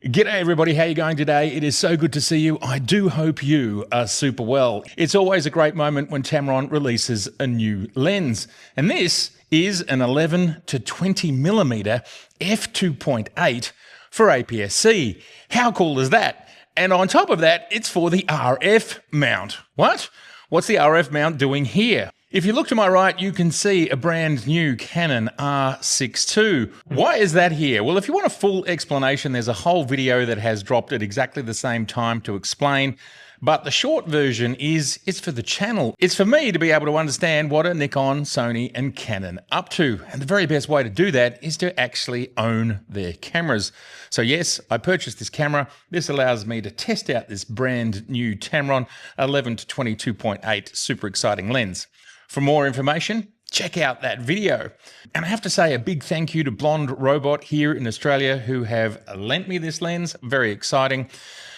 G'day everybody, how you going today? It is so good to see you. I do hope you are super well. It's always a great moment when Tamron releases a new lens. And this is an 11 to 20 millimeter f2.8 for APS-C. How cool is that? And on top of that, it's for the RF mount. What? What's the RF mount doing here? If you look to my right, you can see a brand new Canon R6 II. Why is that here? Well, if you want a full explanation, there's a whole video that has dropped at exactly the same time to explain. But the short version is, it's for the channel. It's for me to be able to understand what are Nikon, Sony, and Canon up to. And the very best way to do that is to actually own their cameras. So yes, I purchased this camera. This allows me to test out this brand new Tamron 11 to 22.8 super exciting lens. For more information, check out that video. And I have to say a big thank you to Blonde Robot here in Australia who have lent me this lens. Very exciting.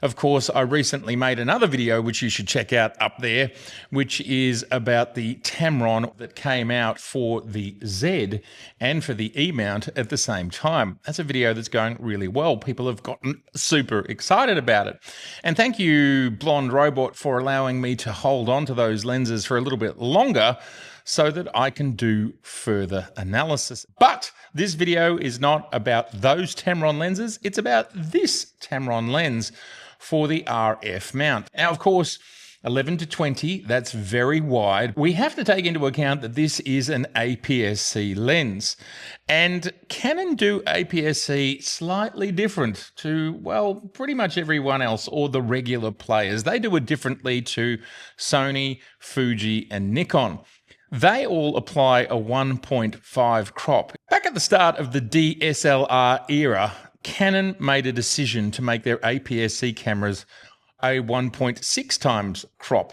Of course, I recently made another video, which you should check out up there, which is about the Tamron that came out for the Z and for the E mount at the same time. That's a video that's going really well. People have gotten super excited about it. And thank you, Blonde Robot, for allowing me to hold on to those lenses for a little bit longer so that I can do further analysis. But this video is not about those Tamron lenses. It's about this Tamron lens for the RF mount. Now, of course, 11 to 20, that's very wide. We have to take into account that this is an APS-C lens. And Canon do APS-C slightly different to, well, pretty much everyone else or the regular players. They do it differently to Sony, Fuji, and Nikon. They all apply a 1.5 crop. Back at the start of the DSLR era, Canon made a decision to make their APS-C cameras a 1.6 times crop,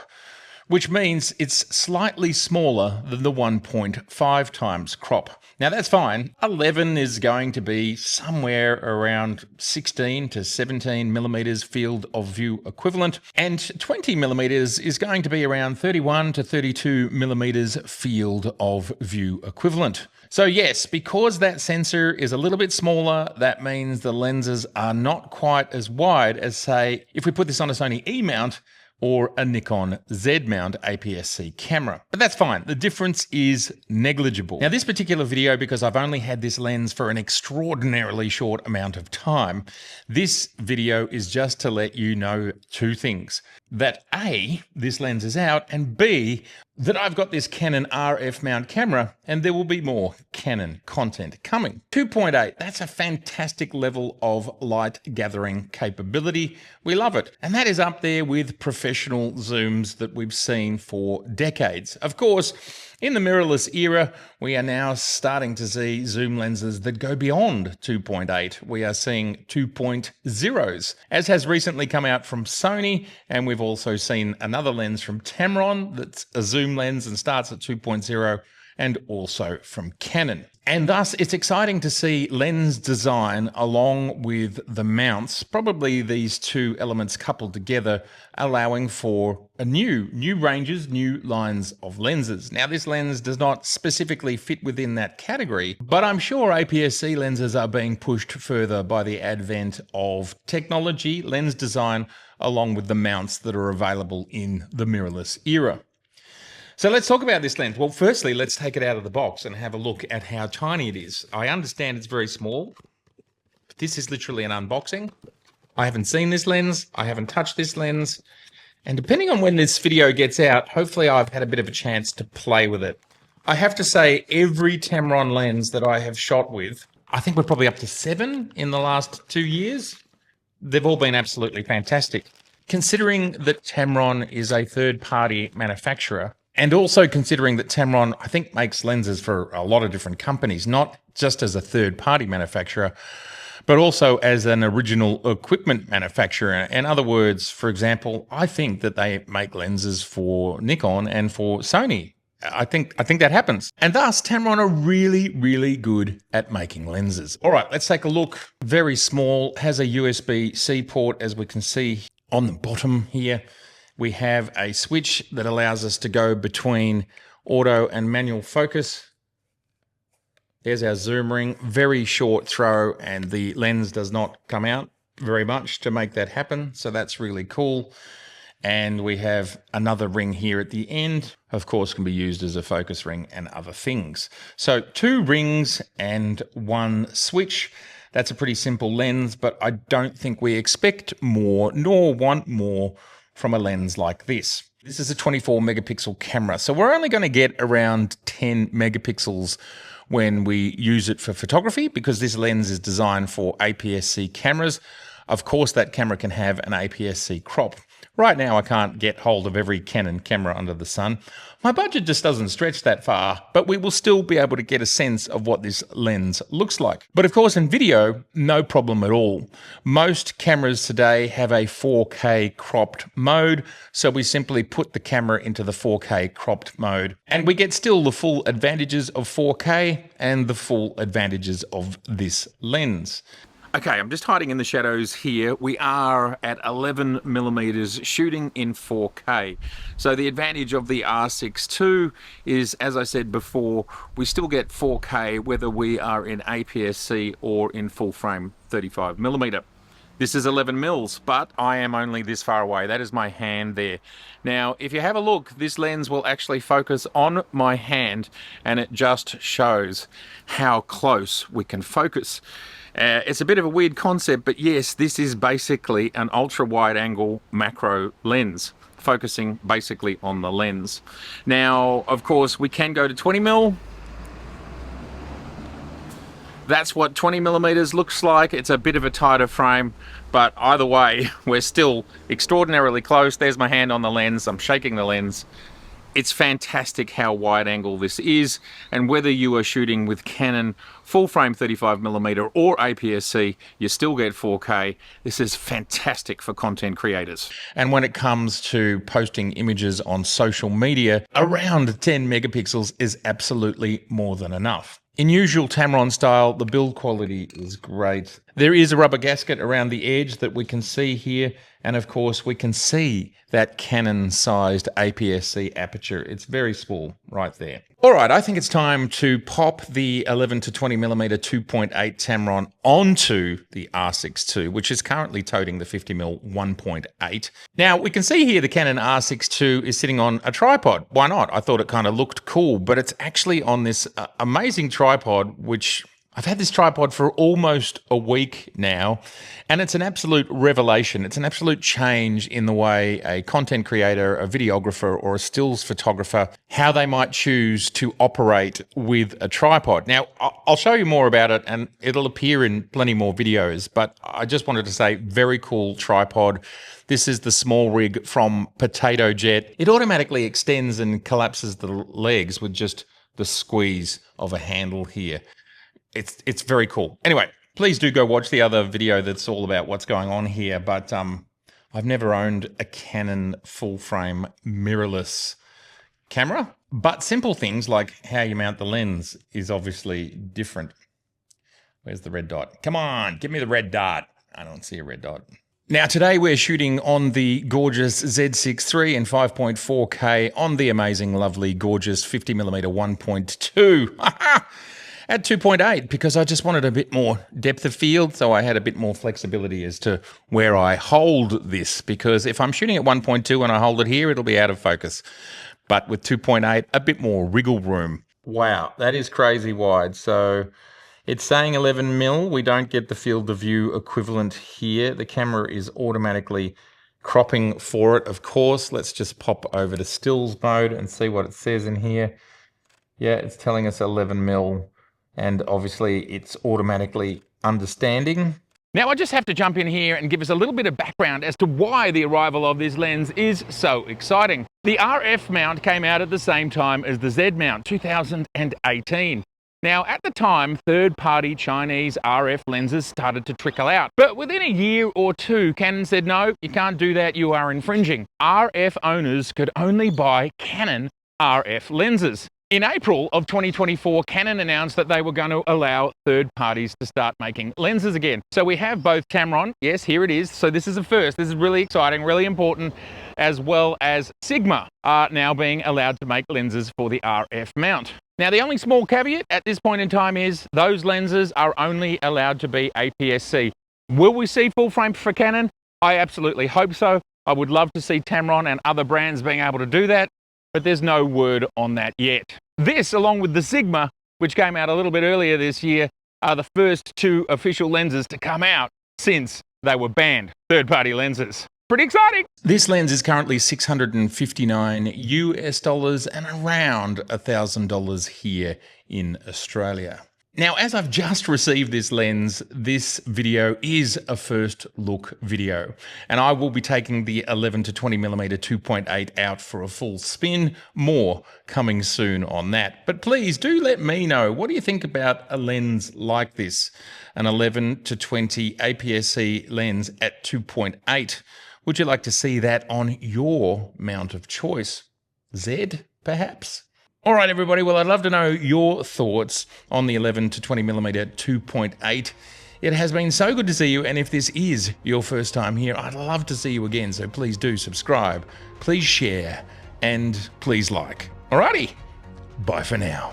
which means it's slightly smaller than the 1.5 times crop. Now that's fine. 11 is going to be somewhere around 16 to 17 millimeters field of view equivalent, and 20 millimeters is going to be around 31 to 32 millimeters field of view equivalent. So yes, because that sensor is a little bit smaller, that means the lenses are not quite as wide as, say, if we put this on a Sony E mount or a Nikon Z mount APS-C camera. But that's fine. The difference is negligible. Now, this particular video, because I've only had this lens for an extraordinarily short amount of time, this video is just to let you know two things. That A, this lens is out, and B, that I've got this Canon RF mount camera, and there will be more Canon content coming. 2.8, that's a fantastic level of light gathering capability. We love it. And that is up there with professional zooms that we've seen for decades. Of course, in the mirrorless era, we are now starting to see zoom lenses that go beyond 2.8. We are seeing 2.0s, as has recently come out from Sony, and we've also seen another lens from Tamron that's a zoom lens and starts at 2.0, and also from Canon. And thus, it's exciting to see lens design along with the mounts, probably these two elements coupled together, allowing for a new ranges, new lines of lenses. Now, this lens does not specifically fit within that category, but I'm sure APS-C lenses are being pushed further by the advent of technology, lens design, along with the mounts that are available in the mirrorless era. So let's talk about this lens. Well, firstly, let's take it out of the box and have a look at how tiny it is. I understand it's very small, but this is literally an unboxing. I haven't seen this lens. I haven't touched this lens. And depending on when this video gets out, hopefully I've had a bit of a chance to play with it. I have to say, every Tamron lens that I have shot with, I think we're probably up to 7 in the last 2 years. They've all been absolutely fantastic. Considering that Tamron is a third-party manufacturer, and also considering that Tamron, I think, makes lenses for a lot of different companies, not just as a third-party manufacturer, but also as an original equipment manufacturer. In other words, for example, I think that they make lenses for Nikon and for Sony. I think that happens. And thus, Tamron are really, really good at making lenses. All right, let's take a look. Very small, has a USB-C port, as we can see on the bottom here. We have a switch that allows us to go between auto and manual focus. There's our zoom ring, very short throw, and the lens does not come out. very much to make that happen. So that's really cool. And we have another ring here at the end, of course, can be used as a focus ring and other things. So 2 rings and 1 switch. That's a pretty simple lens, but I don't think we expect more nor want more from a lens like this. This is a 24 megapixel camera, so we're only going to get around 10 megapixels when we use it for photography because this lens is designed for APS-C cameras. Of course, that camera can have an APS-C crop. Right now, I can't get hold of every Canon camera under the sun. My budget just doesn't stretch that far, but we will still be able to get a sense of what this lens looks like. But of course, in video, no problem at all. Most cameras today have a 4K cropped mode, so we simply put the camera into the 4K cropped mode, and we get still the full advantages of 4K and the full advantages of this lens. Okay, I'm just hiding in the shadows here. We are at 11 millimeters shooting in 4K. So the advantage of the R6 II is, as I said before, we still get 4K whether we are in APS-C or in full frame 35 millimeter. This is 11 mils, but I am only this far away. That is my hand there. Now, if you have a look, this lens will actually focus on my hand, and it just shows how close we can focus. It's a bit of a weird concept, but yes, this is basically an ultra-wide angle macro lens, focusing basically on the lens. Now, of course, we can go to 20 mil. That's what 20 millimeters looks like. It's a bit of a tighter frame, but either way, we're still extraordinarily close. There's my hand on the lens. I'm shaking the lens. It's fantastic how wide angle this is, and whether you are shooting with Canon full frame 35mm or APS-C, you still get 4K. This is fantastic for content creators. And when it comes to posting images on social media, around 10 megapixels is absolutely more than enough. In usual Tamron style, the build quality is great. There is a rubber gasket around the edge that we can see here, and of course we can see that Canon-sized APS-C aperture. It's very small right there. All right, I think it's time to pop the 11 to 20 millimeter 2.8 Tamron onto the R6 II, which is currently toting the 50mm 1.8. Now, we can see here the Canon R6 II is sitting on a tripod. Why not? I thought it kind of looked cool, but it's actually on this amazing tripod, which I've had this tripod for almost a week now, and it's an absolute revelation. It's an absolute change in the way a content creator, a videographer, or a stills photographer, how they might choose to operate with a tripod. Now, I'll show you more about it, and it'll appear in plenty more videos, but I just wanted to say, very cool tripod. This is the small rig from Potato Jet. It automatically extends and collapses the legs with just the squeeze of a handle here. It's very cool. Anyway, please do go watch the other video that's all about what's going on here. But I've never owned a Canon full frame mirrorless camera. But simple things like how you mount the lens is obviously different. Where's the red dot? Come on, give me the red dot. I don't see a red dot. Now today we're shooting on the gorgeous Z6 III in 5.4K on the amazing, lovely, gorgeous 50mm 1.2. At 2.8 because I just wanted a bit more depth of field, so I had a bit more flexibility as to where I hold this, because if I'm shooting at 1.2 and I hold it here, it'll be out of focus. But with 2.8, a bit more wriggle room. Wow, that is crazy wide. So it's saying 11 mil. We don't get the field of view equivalent here. The camera is automatically cropping for it, of course. Let's just pop over to stills mode and see what it says in here. Yeah, it's telling us 11 mil. And obviously it's automatically understanding. Now I just have to jump in here and give us a little bit of background as to why the arrival of this lens is so exciting. The RF mount came out at the same time as the Z mount, 2018. Now at the time, third-party Chinese RF lenses started to trickle out. But within a year or two, Canon said, no, you can't do that, you are infringing. RF owners could only buy Canon RF lenses. In April of 2024, Canon announced that they were going to allow third parties to start making lenses again. So we have both Tamron, yes, here it is. So this is a first. This is really exciting, really important, as well as Sigma are now being allowed to make lenses for the RF mount. Now, the only small caveat at this point in time is those lenses are only allowed to be APS-C. Will we see full frame for Canon? I absolutely hope so. I would love to see Tamron and other brands being able to do that, but there's no word on that yet. This, along with the Sigma, which came out a little bit earlier this year, are the first two official lenses to come out since they were banned third-party lenses. Pretty exciting. This lens is currently $659 US and around $1,000 here in Australia. Now, as I've just received this lens, this video is a first look video, and I will be taking the 11 to 20mm 2.8 out for a full spin. More coming soon on that. But please do let me know, what do you think about a lens like this? An 11 to 20 APS-C lens at 2.8. Would you like to see that on your mount of choice? Z, perhaps? All right, everybody. Well, I'd love to know your thoughts on the 11 to 20mm 2.8. It has been so good to see you, and if this is your first time here, I'd love to see you again, so please do subscribe, please share, and please like. Alrighty, bye for now.